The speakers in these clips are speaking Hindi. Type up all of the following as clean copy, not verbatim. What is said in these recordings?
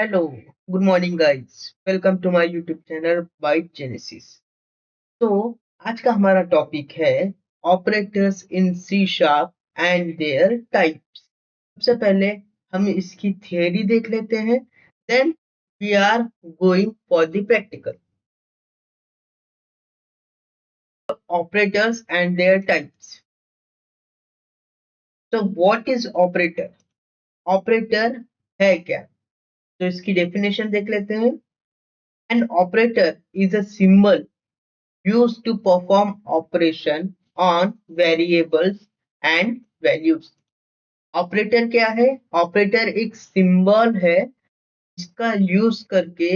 Hello, good morning guys. Welcome to my YouTube channel Byte Genesis. तो आज का हमारा टॉपिक है operators in C sharp and their types. सबसे पहले हम इसकी थियरी देख लेते हैं, then we are going for the practical. Operators and their types. तो व्हाट इज ऑपरेटर? ऑपरेटर है क्या? तो इसकी डेफिनेशन देख लेते हैं। An operator is a symbol used to perform operation on variables and values। Operator क्या है? ऑपरेटर एक सिंबल है जिसका यूज करके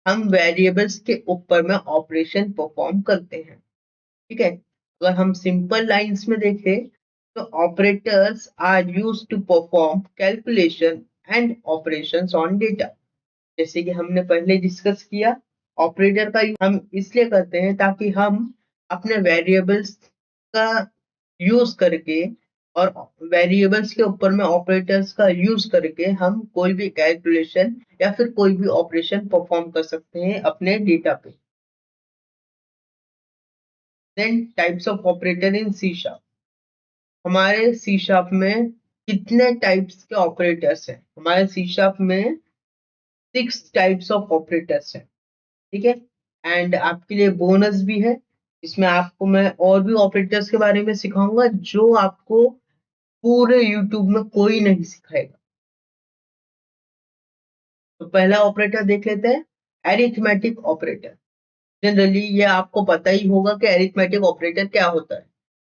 हम वेरिएबल्स के ऊपर में ऑपरेशन परफॉर्म करते हैं। ठीक है, अगर हम सिंपल लाइंस में देखें तो operators are used to perform calculation and operations on data. जैसे कि हमने पहले डिस्कस किया, ऑपरेटर का हम इसलिए करते हैं ताकि हम अपने वेरिएबल्स का यूज करके और वेरिएबल्स के ऊपर में ऑपरेटर्स का यूज करके हम कोई भी कैलकुलेशन या फिर कोई भी ऑपरेशन परफॉर्म कर सकते हैं अपने डेटा पे। Then types of operator in C sharp. हमारे सी शार्प में कितने टाइप्स के ऑपरेटर्स हैं? हमारे सी शार्प में 6 टाइप्स ऑफ ऑपरेटर्स हैं। ठीक है, एंड आपके लिए बोनस भी है, इसमें आपको मैं और भी ऑपरेटर्स के बारे में सिखाऊंगा जो आपको पूरे यूट्यूब में कोई नहीं सिखाएगा। तो पहला ऑपरेटर देख लेते हैं, एरिथमेटिक ऑपरेटर। जनरली ये आपको पता ही होगा कि एरिथमेटिक ऑपरेटर क्या होता है।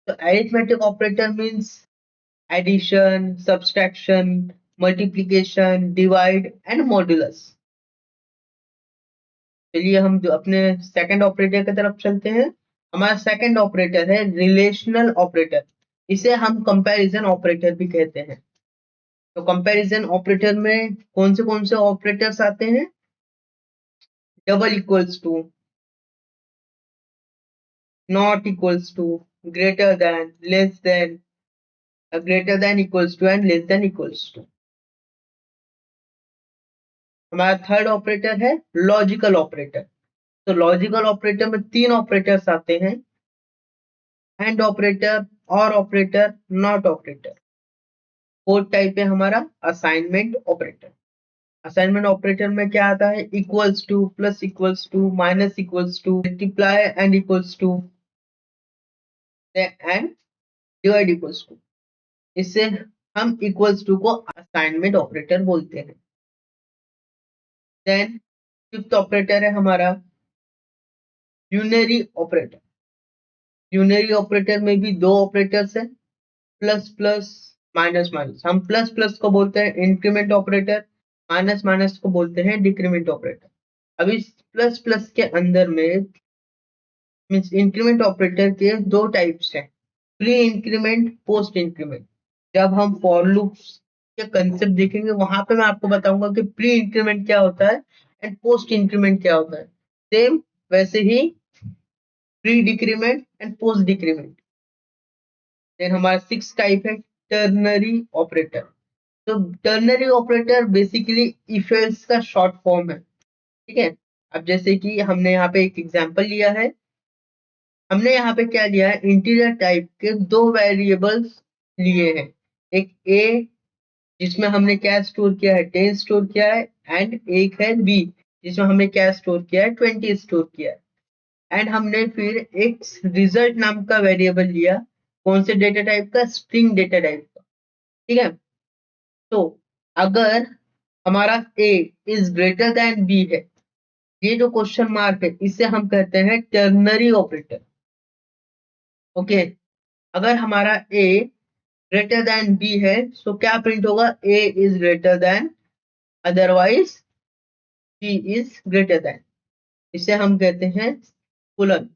तो arithmetic operator means addition, subtraction, multiplication, divide and modulus. चलिए हम जो अपने सेकंड ऑपरेटर की तरफ चलते हैं। हमारा सेकंड ऑपरेटर है रिलेशनल ऑपरेटर। इसे हम कंपैरिजन ऑपरेटर भी कहते हैं। तो कंपैरिजन ऑपरेटर में कौन से ऑपरेटर्स आते हैं? Double equals to, not equals to, greater than, less than, greater than equals to and less than equals to. हमारा थर्ड ऑपरेटर है लॉजिकल ऑपरेटर। तो लॉजिकल ऑपरेटर में 3 ऑपरेटर्स आते हैं, and operator, or operator, not operator. Fourth type है हमारा असाइनमेंट ऑपरेटर। असाइनमेंट ऑपरेटर में क्या आता है? Equals to, plus equals to, minus equals to, multiply and equals to and divide equals to. इससे हम इक्वल्स टू को असाइनमेंट ऑपरेटर बोलते हैं। देन फिफ्थ ऑपरेटर है हमारा यूनरी ऑपरेटर। यूनरी ऑपरेटर में भी 2 ऑपरेटर्स है, प्लस प्लस, माइनस माइनस। हम प्लस प्लस को बोलते हैं इंक्रीमेंट ऑपरेटर, माइनस माइनस को बोलते हैं डिक्रीमेंट ऑपरेटर। अब इस प्लस प्लस के अंदर में मींस इंक्रीमेंट ऑपरेटर के 2 टाइप्स हैं, प्री इंक्रीमेंट, पोस्ट इंक्रीमेंट। जब हम फॉर लूप्स के कंसेप्ट देखेंगे वहां पे मैं आपको बताऊंगा कि प्री इंक्रीमेंट क्या होता है एंड पोस्ट इंक्रीमेंट क्या होता है। सेम वैसे ही pre decrement and post decrement. Then हमारा 6 टाइप है टर्नरी ऑपरेटर। तो ternary operator basically if else का शॉर्ट फॉर्म है। ठीक है, अब जैसे कि हमने यहाँ पे एक एग्जांपल लिया है। हमने यहाँ पे क्या लिया है? इंटीजर टाइप के 2 वेरिएबल्स लिए हैं। एक a जिसमें हमने क्या स्टोर किया है? 10 स्टोर किया है, एंड एक है b जिसमें हमने क्या स्टोर किया है? 20 स्टोर किया है। एंड हमने फिर एक रिजल्ट नाम का वेरिएबल लिया। कौन से डेटा टाइप का? स्ट्रिंग डेटा टाइप का। ठीक है, तो अगर हमारा a is greater than b है, ये जो क्वेश्चन मार्क है इसे हम कहते हैं टर्नरी ऑपरेटर। ओके, अगर हमारा a ग्रेटर देन b है तो क्या प्रिंट होगा? a is greater than, otherwise b is greater than. इसे हम कहते हैं पुलन।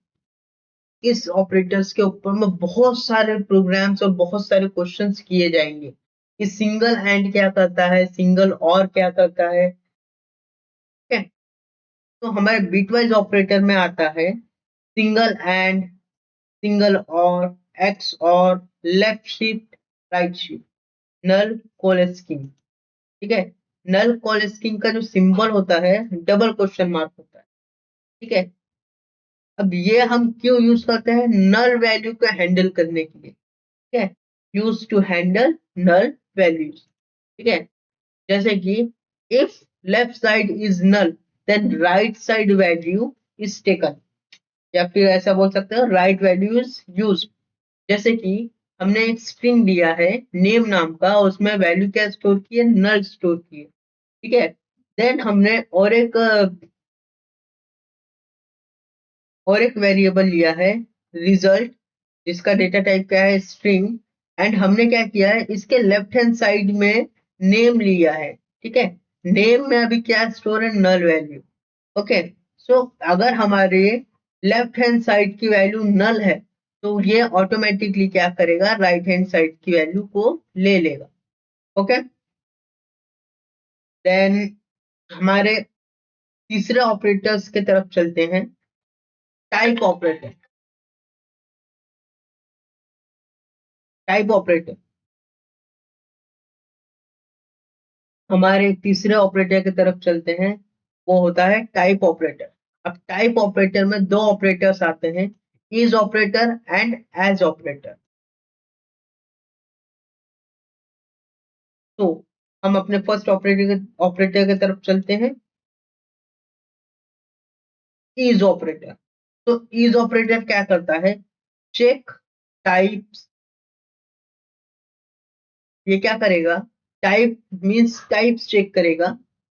इस ऑपरेटर्स के ऊपर में बहुत सारे प्रोग्राम्स और बहुत सारे क्वेश्चंस किए जाएंगे कि सिंगल एंड क्या करता है, सिंगल और क्या करता है। ठीक है, तो हमारे बिटवाइज ऑपरेटर में आता है सिंगल एंड, सिंगल और, एक्स और, लेफ्ट शिफ्ट, राइट शिफ्ट, नल, कोलेस्किन। ठीक है, नल कॉल स्कीम का जो सिंबल होता है डबल क्वेश्चन मार्क होता है, ठीक है। अब ये हम क्यों यूज करते हैं? नल वैल्यू को हैंडल करने के लिए, ठीक है। Use to handle null values, ठीक है। जैसे कि if left side is null then right side value is taken, या फिर ऐसा बोल सकते हो राइट वैल्यू इज यूज। जैसे कि हमने एक स्ट्रिंग दिया है नेम नाम का, उसमें वैल्यू क्या स्टोर की है? नल स्टोर की है, ठीक है। देन हमने और एक वेरिएबल लिया है रिजल्ट, जिसका डेटा टाइप क्या है? स्ट्रिंग। एंड हमने क्या किया है? इसके लेफ्ट हैंड साइड में नेम लिया है, ठीक है। नेम में अभी क्या स्टोर है? Null value, okay. सो अगर हमारे लेफ्ट हैंड साइड की वैल्यू नल है तो ये ऑटोमेटिकली क्या करेगा? राइट हैंड साइड की वैल्यू को ले लेगा, ओके। देन हमारे तीसरे ऑपरेटर्स की तरफ चलते हैं, टाइप ऑपरेटर। टाइप ऑपरेटर हमारे तीसरे ऑपरेटर की तरफ चलते हैं, वो होता है टाइप ऑपरेटर। अब टाइप ऑपरेटर में दो ऑपरेटर्स आते हैं, is operator and as operator. तो हम अपने फर्स्ट ऑपरेटर की तरफ चलते हैं, इज ऑपरेटर। तो इज ऑपरेटर क्या करता है? Check types. ये क्या करेगा? टाइप मींस टाइप्स चेक करेगा,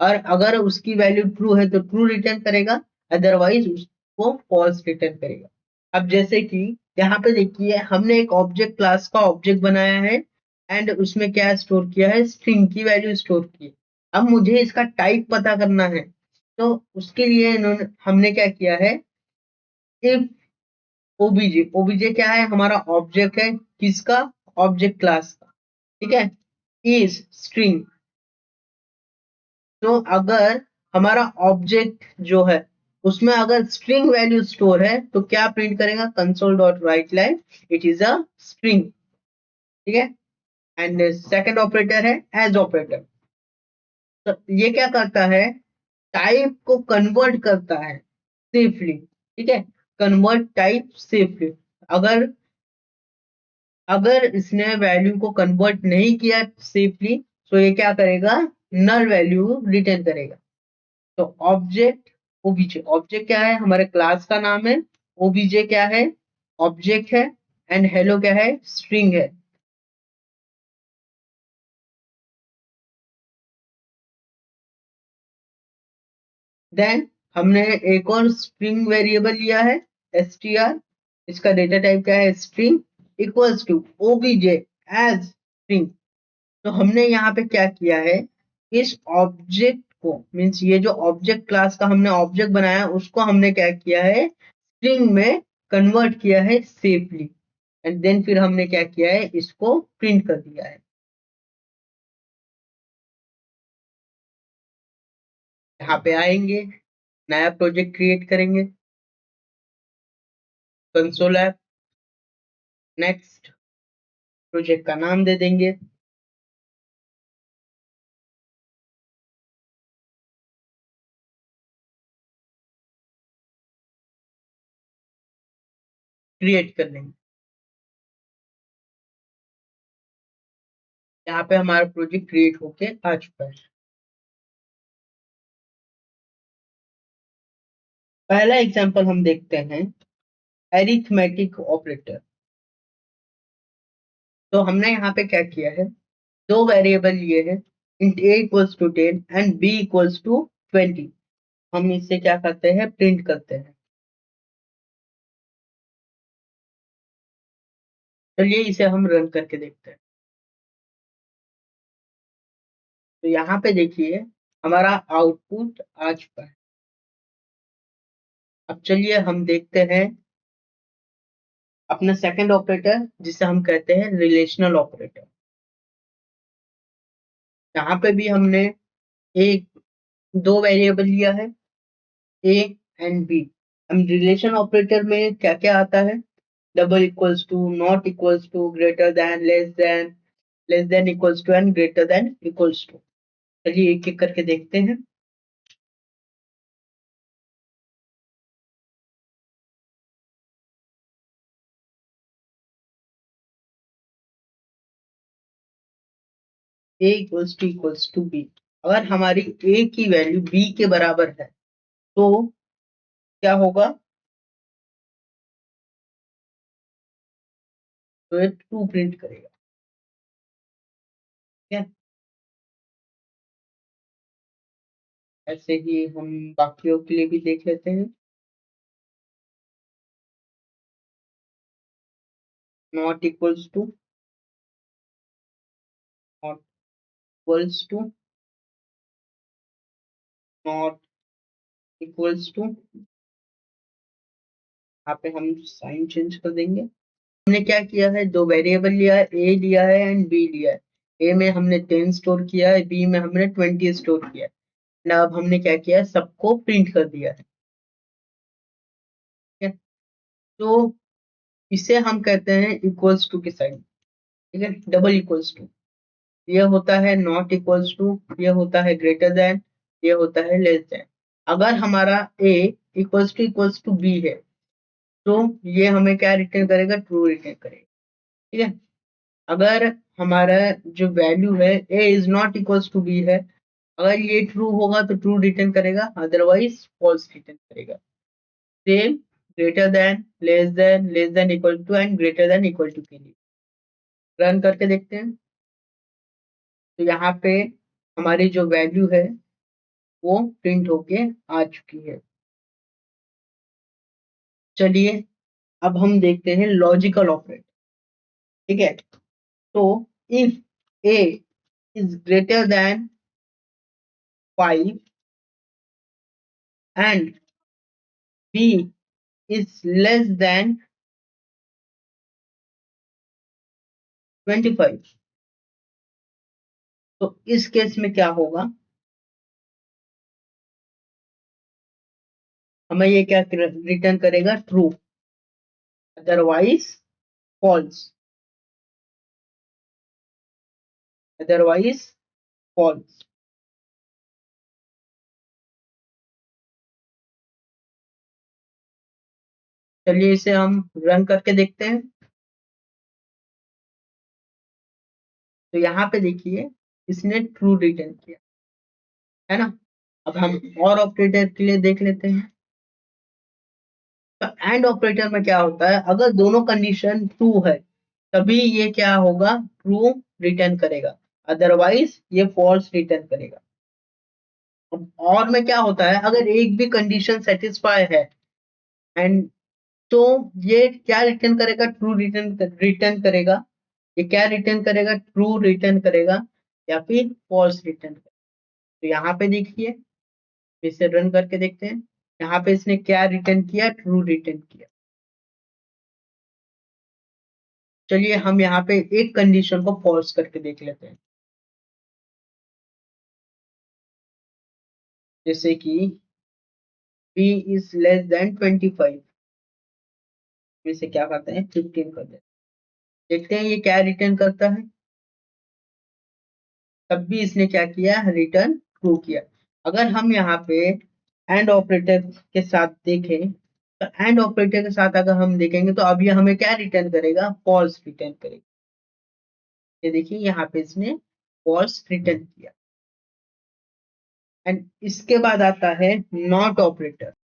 और अगर उसकी वैल्यू ट्रू है तो ट्रू रिटर्न करेगा, अदरवाइज उसको फॉल्स रिटर्न करेगा। अब जैसे कि यहाँ पे देखिए हमने एक ऑब्जेक्ट क्लास का ऑब्जेक्ट बनाया है एंड उसमें क्या स्टोर किया है? स्ट्रिंग की वैल्यू स्टोर की है। अब मुझे इसका टाइप पता करना है, तो उसके लिए इन्होंने हमने क्या किया है? If OBJ. ओबीजे क्या है? हमारा ऑब्जेक्ट है, किसका? ऑब्जेक्ट क्लास का, ठीक है। Is string. तो अगर हमारा ऑब्जेक्ट जो है उसमें अगर स्ट्रिंग वैल्यू स्टोर है तो क्या प्रिंट करेगा? Console dot right line it is a string, ठीक है। एंड सेकंड ऑपरेटर है एज ऑपरेटर। तो ये क्या करता है? टाइप को कन्वर्ट करता है सेफली, ठीक है। Convert type safely. अगर अगर इसने वैल्यू को कन्वर्ट नहीं किया सेफली तो ये क्या करेगा? नल वैल्यू रिटर्न करेगा। तो ऑब्जेक्ट ओबीजे, ऑब्जेक्ट क्या है? हमारे क्लास का नाम है। ओबीजे क्या है? ऑब्जेक्ट है। एंड हेलो क्या है? स्ट्रिंग है। देन हमने एक और स्ट्रिंग वेरिएबल लिया है str। इसका डेटा टाइप क्या है? String equals to OBJ as string. तो हमने यहाँ पे क्या किया है? इस ऑब्जेक्ट को मीन्स ये जो ऑब्जेक्ट क्लास का हमने ऑब्जेक्ट बनाया उसको हमने क्या किया है? स्ट्रिंग में कन्वर्ट किया है सेफली। एंड देन फिर हमने क्या किया है? इसको प्रिंट कर दिया है। यहाँ पे आएंगे, नया प्रोजेक्ट क्रिएट करेंगे, कंसोल ऐप, नेक्स्ट, प्रोजेक्ट का नाम दे देंगे, क्रिएट कर लेंगे। यहाँ पे हमारा प्रोजेक्ट क्रिएट होके आ चुका है। पहला एग्जांपल हम देखते हैं, एरिथमेटिक ऑपरेटर। तो हमने यहाँ पे क्या किया है? दो वेरिएबल लिए हैं, int a equals to 10 and b equals to 20। हम इससे क्या करते हैं? प्रिंट करते हैं। चलिए इसे हम रन करके देखते हैं। तो यहाँ पे देखिए हमारा आउटपुट आ चुका है। अब चलिए हम देखते हैं अपना सेकंड ऑपरेटर, जिसे हम कहते हैं रिलेशनल ऑपरेटर। यहाँ पे भी हमने एक दो वेरिएबल लिया है, ए एंड बी। हम रिलेशन ऑपरेटर में क्या क्या आता है? Double equals to, not equals to, greater than, less than equals to and greater than equals to. चलिए एक एक करके देखते हैं। a = b। अगर हमारी a की वैल्यू b के बराबर है तो क्या होगा? तो ये ट्रू प्रिंट करेगा। ठीक है, ऐसे ही हम बाकियों के लिए भी देख लेते हैं। Not equals to, not equals to, not equals to. यहाँ पे हम साइन चेंज कर देंगे। हमने क्या किया है, दो वेरिएबल लिया है, ए लिया है एंड बी लिया है। ए में हमने 10 स्टोर किया है, बी में हमने 20 स्टोर किया है। ना अब हमने क्या किया है, सबको प्रिंट कर दिया है। ठीक है, तो इसे हम कहते हैं इक्वल्स टू की साइन। ठीक है, डबल इक्वल्स टू। ये होता है नॉट इक्वल्स टू, ये होता है ग्रेटर देन, ये होता है लेस देन। अगर हमारा ए इक्वल्स टू बी है तो ये हमें क्या रिटर्न करेगा? ट्रू रिटर्न करेगा। ठीक है, अगर हमारा जो वैल्यू है a is not equals to B है, अगर ये ट्रू होगा तो ट्रू रिटर्न करेगा, अदरवाइज फॉल्स रिटर्न करेगा। Same greater than, less than equal to and greater than equal to के लिए रन करके देखते हैं। तो यहाँ पे हमारी जो वैल्यू है वो प्रिंट होके आ चुकी है। चलिए अब हम देखते हैं लॉजिकल ऑपरेटर। ठीक है, तो if a is greater than 5 and b is less than 25, तो इस केस में क्या होगा? हमें ये क्या रिटर्न करेगा? True, otherwise false, otherwise false. चलिए इसे हम रन करके देखते हैं। तो यहाँ पे देखिए इसने ट्रू रिटर्न किया है ना। अब हम और ऑपरेटर के लिए देख लेते हैं। तो एंड ऑपरेटर में क्या होता है, अगर दोनों कंडीशन ट्रू है तभी ये क्या होगा? ट्रू रिटर्न करेगा, अदरवाइज ये फॉल्स रिटर्न करेगा। अब और में क्या होता है, अगर एक भी कंडीशन सेटिस्फाई है एंड तो ये क्या रिटर्न करेगा? ट्रू रिटर्न रिटर्न करेगा। ये क्या रिटर्न करेगा? ट्रू रिटर्न करेगा या फिर फॉल्स रिटर्न करेगा। तो यहाँ पे देखिए, इसे रन करके देखते हैं। यहाँ पे इसने क्या रिटर्न किया? ट्रू रिटर्न किया। चलिए हम यहाँ पे एक कंडीशन को फॉल्स करके देख लेते हैं। जैसे कि b इज लेस देन 25, इसे क्या करते हैं? 15 कर देते हैं। देखते हैं ये क्या रिटर्न करता है। तब भी इसने क्या किया? रिटर्न ट्रू किया। अगर हम यहाँ पे एंड ऑपरेटर के साथ देखें, तो एंड ऑपरेटर के साथ अगर हम देखेंगे तो अब ये हमें क्या रिटर्न करेगा? फॉल्स रिटर्न करेगा। ये देखिए यहाँ पे इसने फॉल्स रिटर्न किया। एंड इसके बाद आता है नॉट ऑपरेटर।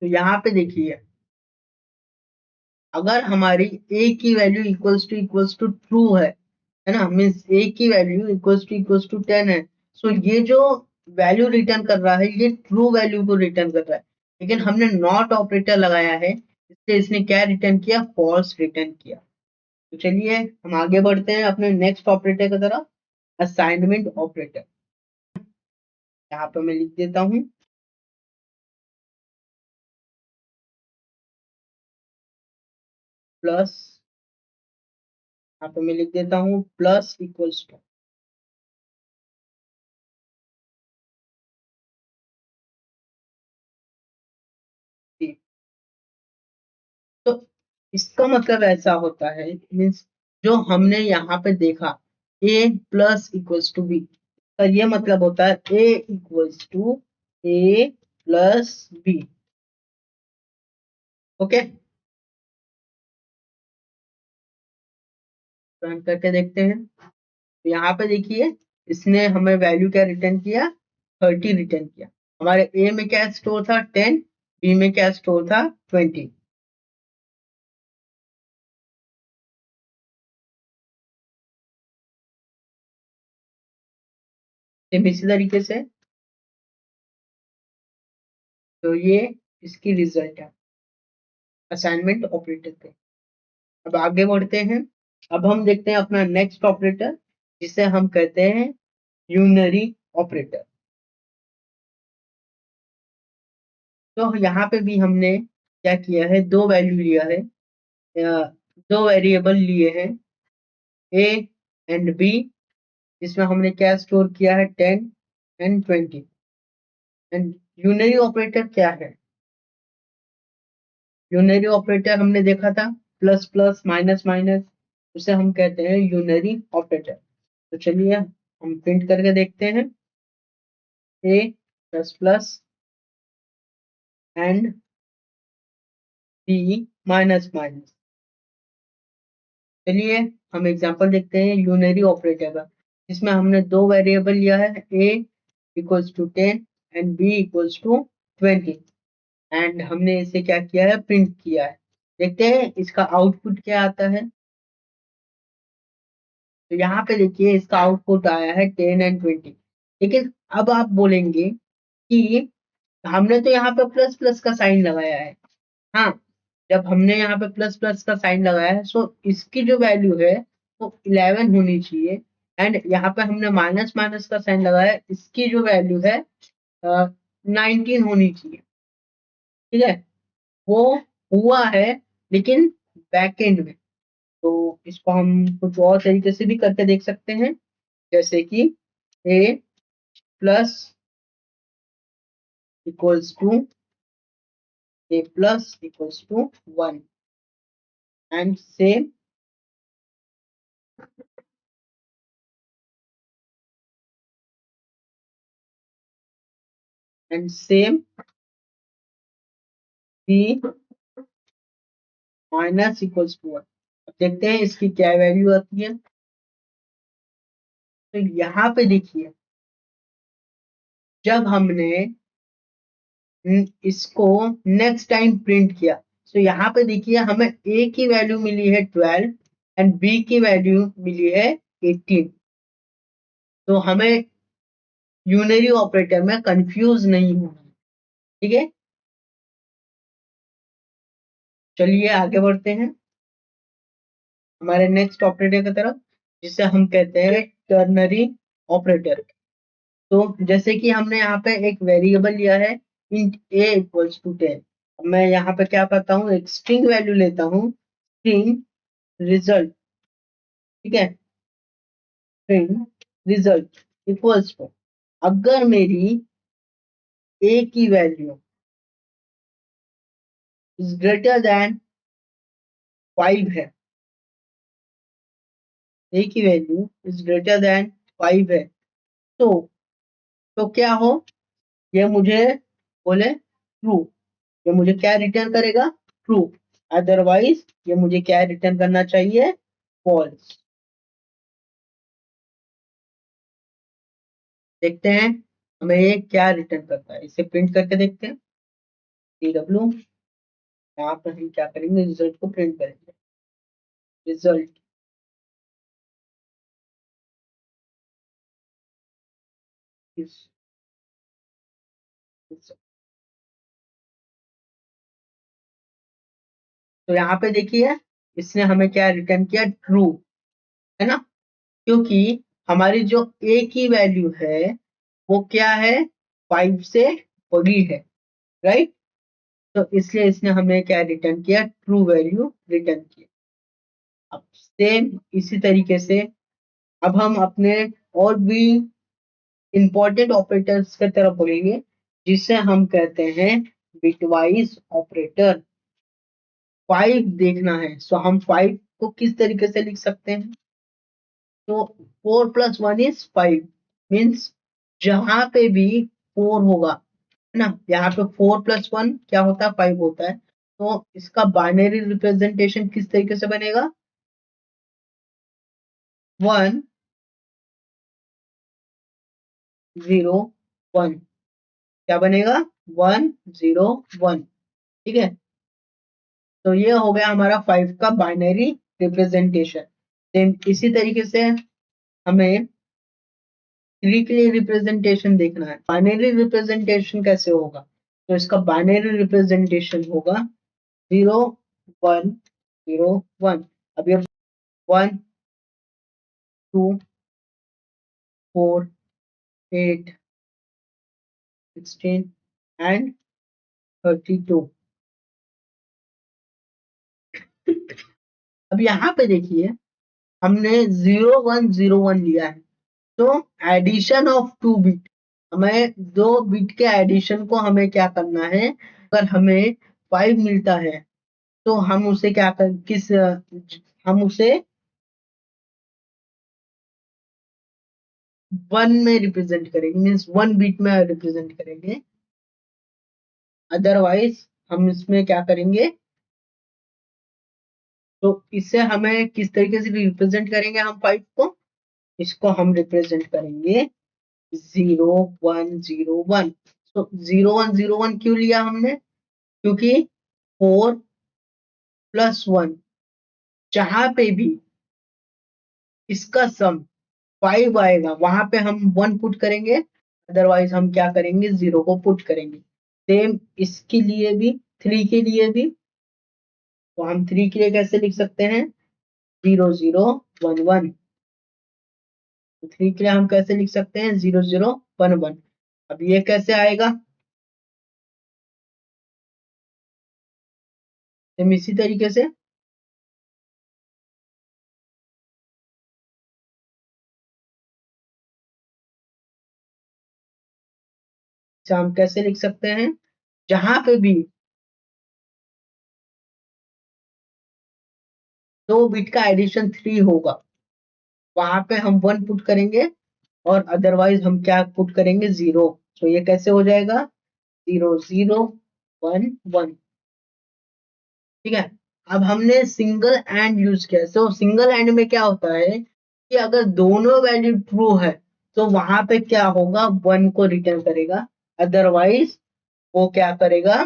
तो यहाँ पे देखिए, अगर हमारी a की वैल्यू इक्वल्स टू ट्रू है ना, मीन्स a की वैल्यू इक्वल्स टू 10 है, सो ये जो वैल्यू रिटर्न कर रहा है ये ट्रू वैल्यू को रिटर्न कर रहा है। लेकिन हमने नॉट ऑपरेटर लगाया है, इसलिए इसने क्या रिटर्न किया? फॉल्स रिटर्न किया। तो चलिए हम आगे बढ़ते हैं अपने नेक्स्ट ऑपरेटर की तरफ, असाइनमेंट ऑपरेटर। यहाँ पे मैं लिख देता हूँ प्लस, यहाँ पे मैं लिख देता हूँ प्लस इक्वल्स टू। तो इसका मतलब ऐसा होता है, मीन्स जो हमने यहाँ पे देखा a plus equals to B, तो ये मतलब होता है a equals to a plus B. Okay, run करके देखते हैं। तो यहाँ पे देखिए इसने हमें वैल्यू क्या रिटर्न किया, 30 रिटर्न किया। हमारे ए में क्या स्टोर था 10, बी में क्या स्टोर था 20। सेम इसी तरीके से, तो ये इसकी रिजल्ट है असाइनमेंट ऑपरेटर पे। अब आगे बढ़ते हैं। अब हम देखते हैं अपना नेक्स्ट ऑपरेटर, जिसे हम कहते हैं यूनरी ऑपरेटर। तो यहाँ पे भी हमने क्या किया है, दो वैल्यू लिया है, दो वेरिएबल लिए हैं ए एंड बी, जिसमें हमने क्या स्टोर किया है 10 एंड 20। एंड यूनरी ऑपरेटर क्या है, यूनरी ऑपरेटर हमने देखा था प्लस प्लस माइनस माइनस, उसे हम कहते हैं यूनरी ऑपरेटर। तो चलिए हम प्रिंट करके देखते हैं, a plus plus and b minus minus. चलिए हम एग्जांपल देखते हैं यूनरी ऑपरेटर का, जिसमें हमने दो वेरिएबल लिया है, a equals to 10 and b equals to 20, and हमने इसे क्या किया है, प्रिंट किया है। देखते हैं इसका आउटपुट क्या आता है। तो यहाँ पे देखिए इसका आउटपुट आया है 10 एंड 20। लेकिन अब आप बोलेंगे कि हमने तो यहाँ पे प्लस प्लस का साइन लगाया है। हाँ, जब हमने यहाँ पे प्लस प्लस का साइन लगाया है, सो इसकी जो वैल्यू है वो 11 होनी चाहिए। एंड यहाँ पे हमने माइनस माइनस का साइन लगाया है, इसकी जो वैल्यू है 19 होनी चाहिए। ठीक है, वो हुआ है लेकिन बैक एंड में। तो इसको हम कुछ और तरीके से भी करके देख सकते हैं, जैसे कि a plus equals to a plus equals to 1 and same and same b minus equals to 1। अब देखते हैं इसकी क्या वैल्यू आती है। तो यहाँ पे देखिए जब हमने इसको नेक्स्ट टाइम प्रिंट किया, तो यहाँ पे देखिए हमें ए की वैल्यू मिली है 12 एंड बी की वैल्यू मिली है 18। तो हमें यूनरी ऑपरेटर में कंफ्यूज नहीं होना। ठीक है, चलिए आगे बढ़ते हैं हमारे नेक्स्ट ऑपरेटर की तरफ, जिसे हम कहते हैं टर्नरी ऑपरेटर। तो जैसे कि हमने यहाँ पे एक वेरिएबल लिया है इंट ए इक्वल्स टू 10। मैं यहाँ पे क्या करता हूँ, एक स्ट्रिंग वैल्यू लेता हूँ, स्ट्रिंग रिजल्ट। ठीक है, स्ट्रिंग रिजल्ट इक्वल्स टू, अगर मेरी ए की वैल्यू इज ग्रेटर देन 5 है, ए की वैल्यू इज ग्रेटर देन 5 है, तो क्या हो, ये मुझे बोले ट्रू, ये मुझे क्या रिटर्न करेगा, ट्रू। अदरवाइज ये मुझे क्या रिटर्न करना चाहिए, फॉल्स। देखते हैं हमें ये क्या रिटर्न करता है, इसे प्रिंट करके देखते हैं। डब्ल्यू, यहाँ पर हम क्या करेंगे, रिजल्ट को प्रिंट करेंगे, रिजल्ट इस तो यहाँ पे देखिए इसने हमें क्या रिटर्न किया, ट्रू, है ना, क्योंकि हमारी जो ए की वैल्यू है वो क्या है, 5 से बड़ी है, राइट। तो इसलिए इसने हमें क्या रिटर्न किया, ट्रू वैल्यू रिटर्न किया। अब सेम इसी तरीके से अब हम अपने और भी इंपॉर्टेंट ऑपरेटर्स की तरफ बढ़ेंगे, जिसे हम कहते हैं बिटवाइज ऑपरेटर। 5 देखना है, सो हम 5 को किस तरीके से लिख सकते हैं? तो 4 + 1 इज 5 मीन्स जहां पे भी 4 होगा, है ना, यहाँ पे 4 + 1 क्या होता है? 5 होता है। तो इसका बाइनरी रिप्रेजेंटेशन किस तरीके से बनेगा? 1 0 1 क्या बनेगा? 1 0 1। ठीक है, तो ये हो गया हमारा 5 का बाइनरी रिप्रेजेंटेशन। सेम इसी तरीके से हमें 3 के लिए रिप्रेजेंटेशन देखना है। बाइनरी रिप्रेजेंटेशन कैसे होगा? तो इसका बाइनरी रिप्रेजेंटेशन होगा 0 1 0 1। अब ये 1 2 4 8 16 एंड 32। अब यहाँ पे देखिए हमने 0101 लिया है, तो एडिशन ऑफ 2 बिट, हमें 2 बिट के एडिशन को हमें क्या करना है? अगर हमें 5 मिलता है तो हम उसे क्या कर किस हम उसे 1 में रिप्रेजेंट करेंगे, मीन्स 1 बिट में रिप्रेजेंट करेंगे। अदरवाइज हम इसमें क्या करेंगे? तो इससे हमें किस तरीके से रिप्रेजेंट करेंगे हम 5 को? इसको हम रिप्रेजेंट करेंगे 0101। तो 0101 क्यों लिया हमने? क्योंकि 4 + 1 जहां पे भी इसका सम 5 आएगा वहां पे हम 1 पुट करेंगे, अदरवाइज हम क्या करेंगे? 0 को पुट करेंगे। सेम इसके लिए भी, 3 के लिए भी। तो हम 3 के लिए कैसे लिख सकते हैं? 0011। तो 3 के लिए हम कैसे लिख सकते हैं? 0011। अब ये कैसे आएगा? सेम इसी तरीके से हम कैसे लिख सकते हैं? जहां पे भी 2 बिट का एडिशन 3 होगा वहां पे हम 1 पुट करेंगे, और अदरवाइज हम क्या पुट करेंगे? 0। तो ये कैसे हो जाएगा? 0011। ठीक है, अब हमने सिंगल एंड यूज किया। तो सिंगल एंड में क्या होता है कि अगर दोनों वैल्यू ट्रू है तो वहां पे क्या होगा? 1 को रिटर्न करेगा, अदरवाइज वो क्या करेगा?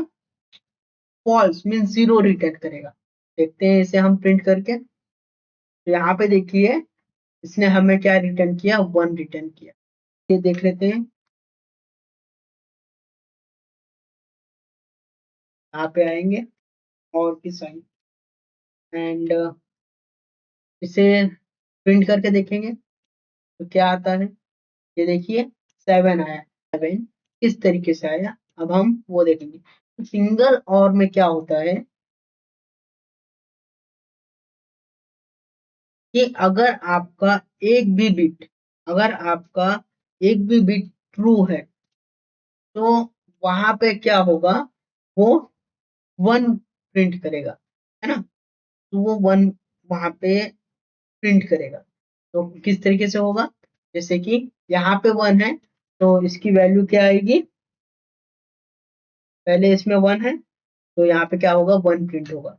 फॉल्स मीन 0 रिटर्न करेगा। देखते हैं इसे हम प्रिंट करके। तो यहाँ पे देखिए इसने हमें क्या रिटर्न किया? 1 रिटर्न किया। ये देख लेते हैं, यहाँ पे आएंगे और की साइन एंड इसे प्रिंट करके देखेंगे तो क्या आता है? ये देखिए 7 आया। 7 किस तरीके से आया अब हम वो देखेंगे। तो सिंगल और में क्या होता है कि अगर आपका एक भी बिट ट्रू है तो वहां पे क्या होगा? वो 1 प्रिंट करेगा, है ना। तो वो 1 वहां पे प्रिंट करेगा। तो किस तरीके से होगा? जैसे कि यहाँ पे 1 है तो इसकी वैल्यू क्या आएगी? पहले इसमें 1 है तो यहाँ पे क्या होगा? 1 प्रिंट होगा।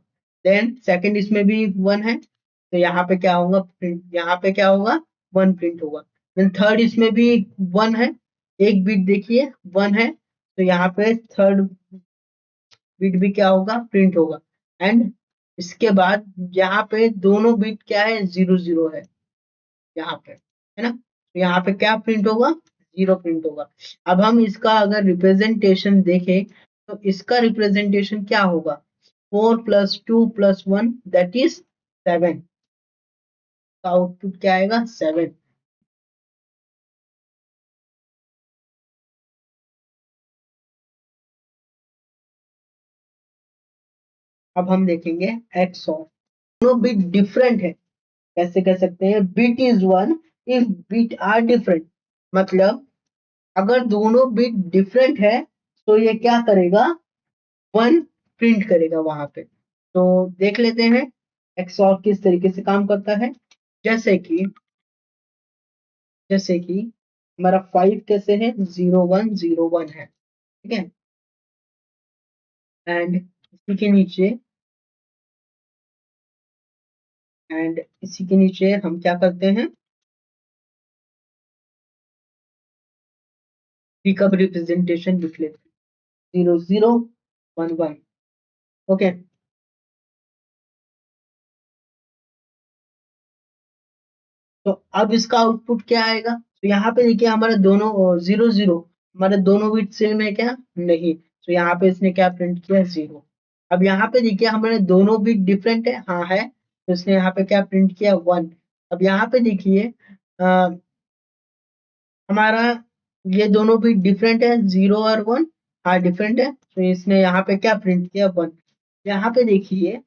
देन सेकंड इसमें भी 1 है तो यहाँ पे क्या होगा? प्रिंट, यहाँ पे क्या होगा? 1 प्रिंट होगा। देन थर्ड इसमें भी 1 है, एक बिट देखिए 1 है तो यहाँ पे थर्ड बिट भी क्या होगा? प्रिंट होगा। एंड इसके बाद यहाँ पे दोनों बिट क्या है? 0 0 है यहाँ पे, है ना। तो यहाँ पे क्या प्रिंट होगा? 0 प्रिंट होगा। अब हम इसका अगर रिप्रेजेंटेशन देखें तो इसका रिप्रेजेंटेशन क्या होगा? 4 + 2 + 1 दैट इज 7। का आउटपुट क्या आएगा? 7। अब हम देखेंगे एक्स ऑफ। दोनों बिट डिफरेंट है, कैसे कह सकते हैं? Bit is 1 if bit are different. मतलब अगर दोनों बिट डिफरेंट है तो ये क्या करेगा? 1 प्रिंट करेगा वहां पे। तो देख लेते हैं XOR किस तरीके से काम करता है, जैसे कि हमारा 5 कैसे है, 0101 है, ठीक है। एंड इसी के नीचे हम क्या करते हैं, पी का रिप्रेजेंटेशन लिख लेते हैं, 0011, ओके। तो अब इसका आउटपुट क्या आएगा, तो यहाँ पे देखिए हमारे दोनों 00, हमारे दोनों बिट सेम है क्या, नहीं, तो यहाँ पे इसने क्या प्रिंट किया, 0। अब यहाँ पे देखिए हमारे दोनों बिट डिफरेंट है, हाँ है, तो इसने यहाँ पे क्या प्रिंट किया, 1। अब यहाँ पे देखिए हमारा ये दोनों भी डिफरेंट है, 0 और 1, हाँ डिफरेंट है, तो इसने यहाँ पे क्या प्रिंट किया, 1। यहाँ पे देखिए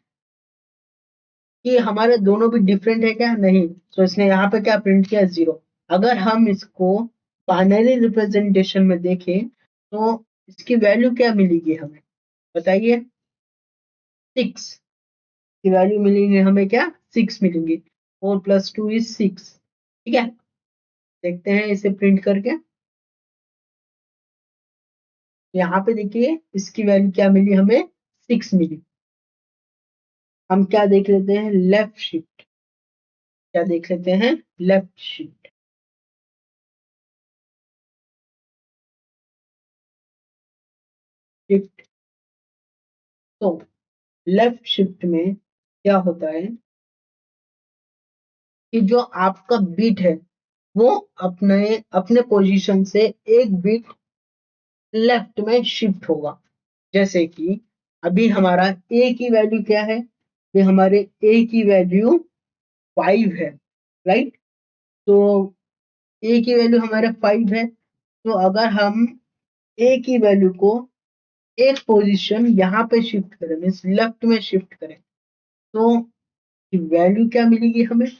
कि हमारे दोनों भी डिफरेंट है क्या, नहीं, तो इसने यहाँ पे क्या प्रिंट किया, 0। अगर हम इसको बाइनरी रिप्रेजेंटेशन में देखें तो इसकी वैल्यू क्या मिलेगी हमें, बताइए, 6 की वैल्यू मिलेगी हमें, क्या 6 मिलेंगी, 4 + 2 = 6, ठीक है। देखते हैं इसे प्रिंट करके, यहाँ पे देखिए इसकी वैल्यू क्या मिली हमें, 6 मिली। हम क्या देख लेते हैं, लेफ्ट शिफ्ट, क्या देख लेते हैं, लेफ्ट शिफ्ट, शिफ्ट। तो लेफ्ट शिफ्ट में क्या होता है कि जो आपका बीट है वो अपने अपने पोजीशन से एक बीट लेफ्ट में शिफ्ट होगा। जैसे कि अभी हमारा ए की वैल्यू क्या है, ये हमारे ए की वैल्यू 5 है, राइट। तो ए की वैल्यू हमारे 5 है, तो अगर हम ए की वैल्यू को एक पोजीशन यहाँ पे शिफ्ट करें, मीन्स लेफ्ट में शिफ्ट करें, तो वैल्यू क्या मिलेगी हमें,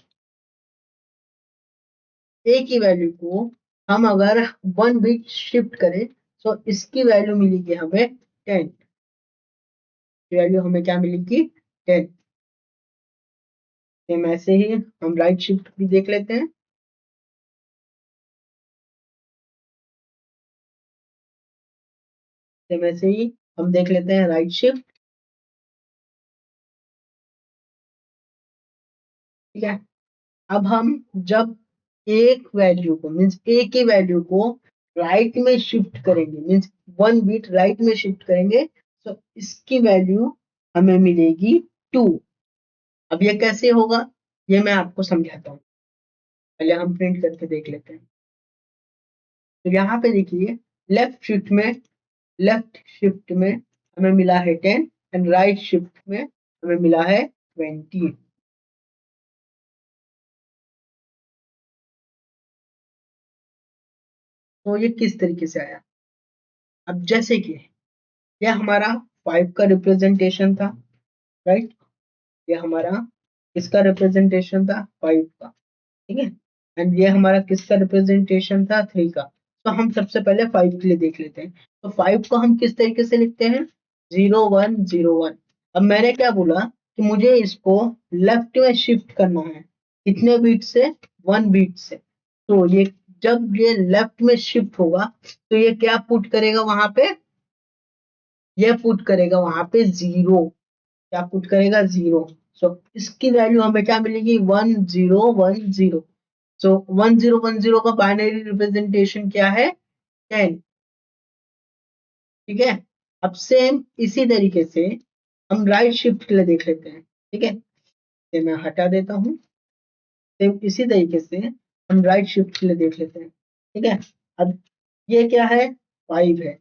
ए की वैल्यू को हम अगर 1 बिट शिफ्ट करें तो इसकी वैल्यू मिलेगी हमें 10, वैल्यू हमें क्या मिलेगी, 10। सेम ऐसे ही हम राइट शिफ्ट भी देख लेते हैं, सेम ऐसे ही हम देख लेते हैं राइट शिफ्ट, ठीक है। अब हम जब एक वैल्यू को, मीन्स ए की वैल्यू को राइट में शिफ्ट करेंगे, मीन्स 1 बिट राइट में शिफ्ट करेंगे, तो इसकी वैल्यू हमें मिलेगी 2। अब ये कैसे होगा, ये मैं आपको समझाता हूँ, पहले हम प्रिंट करके देख लेते हैं। तो यहाँ पे देखिए लेफ्ट शिफ्ट में हमें मिला है 10 एंड राइट शिफ्ट में हमें मिला है 20। तो ये किस तरीके से आया, अब जैसे कि यह हमारा 5 का रिप्रेजेंटेशन था, राइट, ये हमारा किसका रिप्रेजेंटेशन था, 5 का, ठीक है। एंड ये हमारा किसका रिप्रेजेंटेशन था, 3 का। तो हम सबसे पहले 5 के लिए देख लेते हैं, तो 5 को हम किस तरीके से लिखते हैं, 0101। अब मैंने क्या बोला कि मुझे इसको लेफ्ट में शिफ्ट करना है, कितने बीट से, 1 बीट से। तो ये जब ये लेफ्ट में शिफ्ट होगा तो ये क्या पुट करेगा वहां पे, ये पुट करेगा वहां पे 0, क्या पुट करेगा, 0। सो इसकी वैल्यू हमें क्या मिलेगी, 1010। सो 1010 का बाइनरी रिप्रेजेंटेशन क्या है, 10, ठीक है। अब सेम इसी तरीके से हम राइट शिफ्ट के लिए देख लेते हैं, ठीक है, ये मैं हटा देता हूँ। सेम इसी तरीके से हम राइट शिफ्ट के लिए देख लेते हैं, ठीक है। अब ये क्या है, 5 है,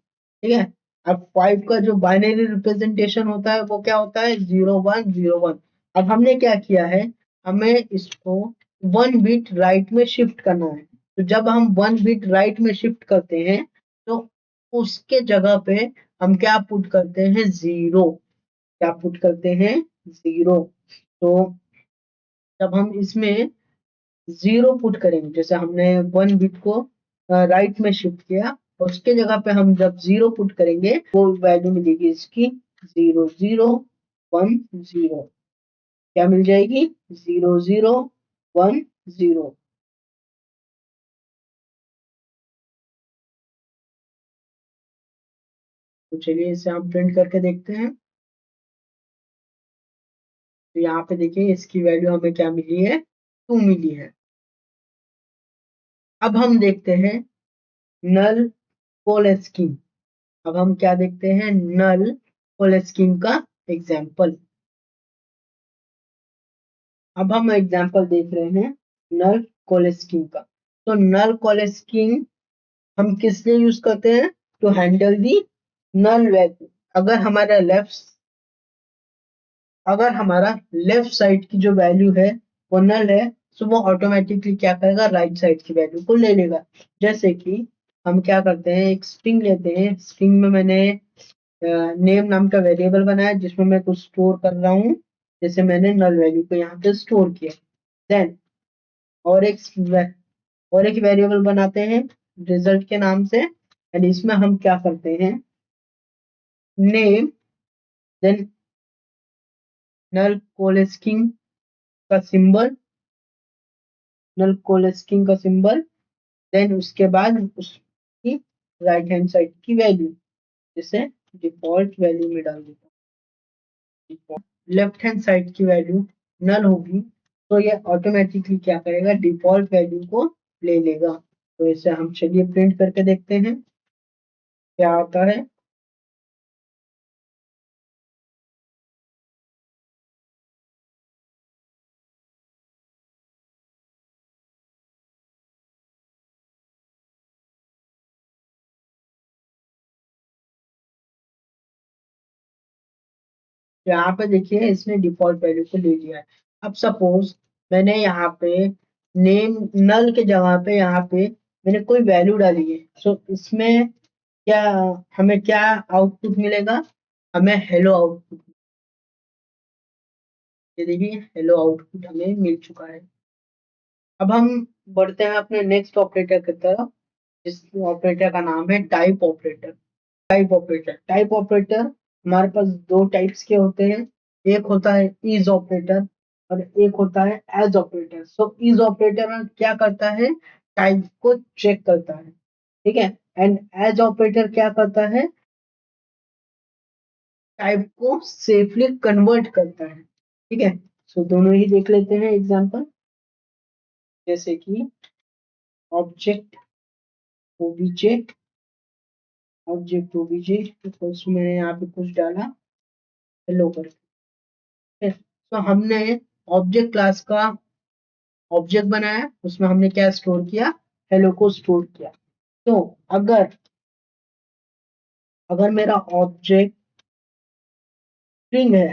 ठीक है। अब 5 का जो बाइनरी रिप्रेजेंटेशन होता है वो क्या होता है, 0101। अब हमने क्या किया है, हमें इसको 1 बिट राइट में शिफ्ट करना है, तो जब हम 1 बिट राइट में शिफ्ट करते हैं तो उसके जगह पे हम क्या पुट करते हैं, 0, क्या पुट करते हैं, 0। तो जब हम इसमें 0 पुट करेंगे, जैसे हमने 1 बिट को राइट में शिफ्ट किया, उसके जगह पे हम जब 0 पुट करेंगे वो वैल्यू मिलेगी इसकी 0010, क्या मिल जाएगी 0 0 1 0। तो चलिए इसे हम प्रिंट करके देखते हैं। तो यहाँ पे देखिए इसकी वैल्यू हमें क्या मिली है 2 मिली है। अब हम देखते हैं नल कोलेस्कीन। अब हम क्या देखते हैं नल कोलेस्कीन का एग्जाम्पल। अब हम एग्जाम्पल देख रहे हैं नल कोलेस्कीन का। तो नल कोलेस्कीन हम किस लिए यूज करते हैं to handle the null value. अगर हमारा लेफ्ट साइड की जो वैल्यू है वो नल है तो वो ऑटोमेटिकली क्या करेगा राइट साइड की वैल्यू को ले लेगा। जैसे कि हम क्या करते हैं एक स्ट्रिंग लेते हैं, स्ट्रिंग में मैंने नेम नाम का वेरिएबल बनाया जिसमें मैं कुछ स्टोर कर रहा हूँ। जैसे मैंने नल वैल्यू को यहाँ पे स्टोर किया। देन और एक वेरिएबल बनाते हैं रिजल्ट के नाम से, एंड इसमें हम क्या करते हैं नेम, देन नल कोलेस्कीन का सिंबल, नल कोलेस्कीन का सिंबल, देन उसके बाद उसकी राइट हैंड साइड की वैल्यू, जिसे डिफॉल्ट वैल्यू में डाल देता हूँ। लेफ्ट हैंड साइड की वैल्यू नल होगी तो ये ऑटोमेटिकली क्या करेगा डिफॉल्ट वैल्यू को ले लेगा। तो इसे हम चलिए प्रिंट करके देखते हैं क्या आता है। तो यहाँ पे देखिए इसने डिफॉल्ट वैल्यू को ले लिया है। अब सपोज मैंने यहाँ पे नेम नल के जगह पे यहाँ पे मैंने कोई वैल्यू डाली है, सो इसमें क्या हमें क्या आउटपुट मिलेगा, हमें हेलो आउटपुट। ये देखिए हेलो आउटपुट हमें मिल चुका है। अब हम बढ़ते हैं अपने नेक्स्ट ऑपरेटर की तरफ, जिस ऑपरेटर का नाम है टाइप ऑपरेटर। टाइप ऑपरेटर हमारे पास दो टाइप्स के होते हैं। एक होता है इज ऑपरेटर और एक होता है as operator. So is operator क्या करता है टाइप को चेक करता है, ठीक है, एंड एज ऑपरेटर क्या करता है टाइप को सेफली कन्वर्ट करता है, ठीक है। सो दोनों ही देख लेते हैं एग्जांपल। जैसे कि ऑब्जेक्ट ओबीजे, मैंने यहाँ पे कुछ डाला हेलो करके। तो हमने ऑब्जेक्ट क्लास का ऑब्जेक्ट बनाया, उसमें हमने क्या स्टोर किया हेलो को स्टोर किया। तो अगर अगर मेरा ऑब्जेक्ट स्ट्रिंग है,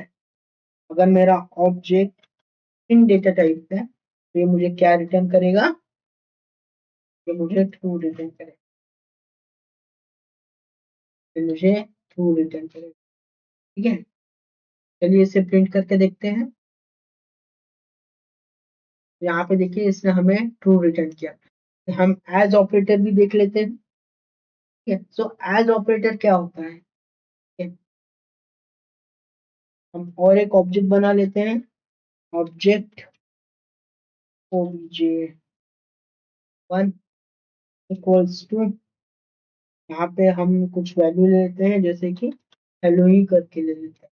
अगर मेरा ऑब्जेक्ट स्ट्रिंग डेटा टाइप है तो ये मुझे क्या रिटर्न करेगा, ये मुझे ट्रू रिटर्न करेगा, ये मुझे ट्रू रिटर्न करेगा, ठीक है। चलिए इसे प्रिंट करके देखते हैं। यहाँ पे देखिए इसने हमें ट्रू रिटर्न किया। हम एज ऑपरेटर भी देख लेते हैं, ठीक है। सो एज ऑपरेटर क्या होता है, ठीक है? हम और एक ऑब्जेक्ट बना लेते हैं, ऑब्जेक्ट ओबीजे 1 इक्वल्स टू, यहाँ पे हम कुछ वैल्यू ले लेते हैं जैसे कि हेलो ही करके ले लेते हैं,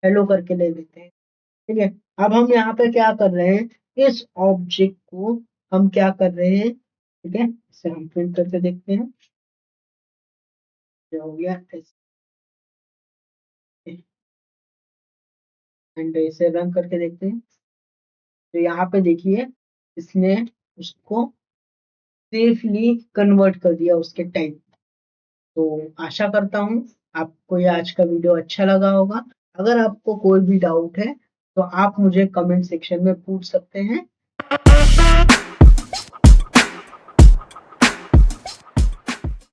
हेलो करके ले लेते हैं, ठीक है। अब हम यहाँ पे क्या कर रहे हैं इस ऑब्जेक्ट को हम क्या कर रहे हैं, ठीक है, इसे हम प्रिंट करके देखते हैं क्या हो गया एंड इसे रन करके देखते हैं। तो यहाँ पे देखिए इसने उसको सेफली कन्वर्ट कर दिया उसके टाइप। तो आशा करता हूँ आपको ये आज का वीडियो अच्छा लगा होगा। अगर आपको कोई भी डाउट है तो आप मुझे कमेंट सेक्शन में पूछ सकते हैं।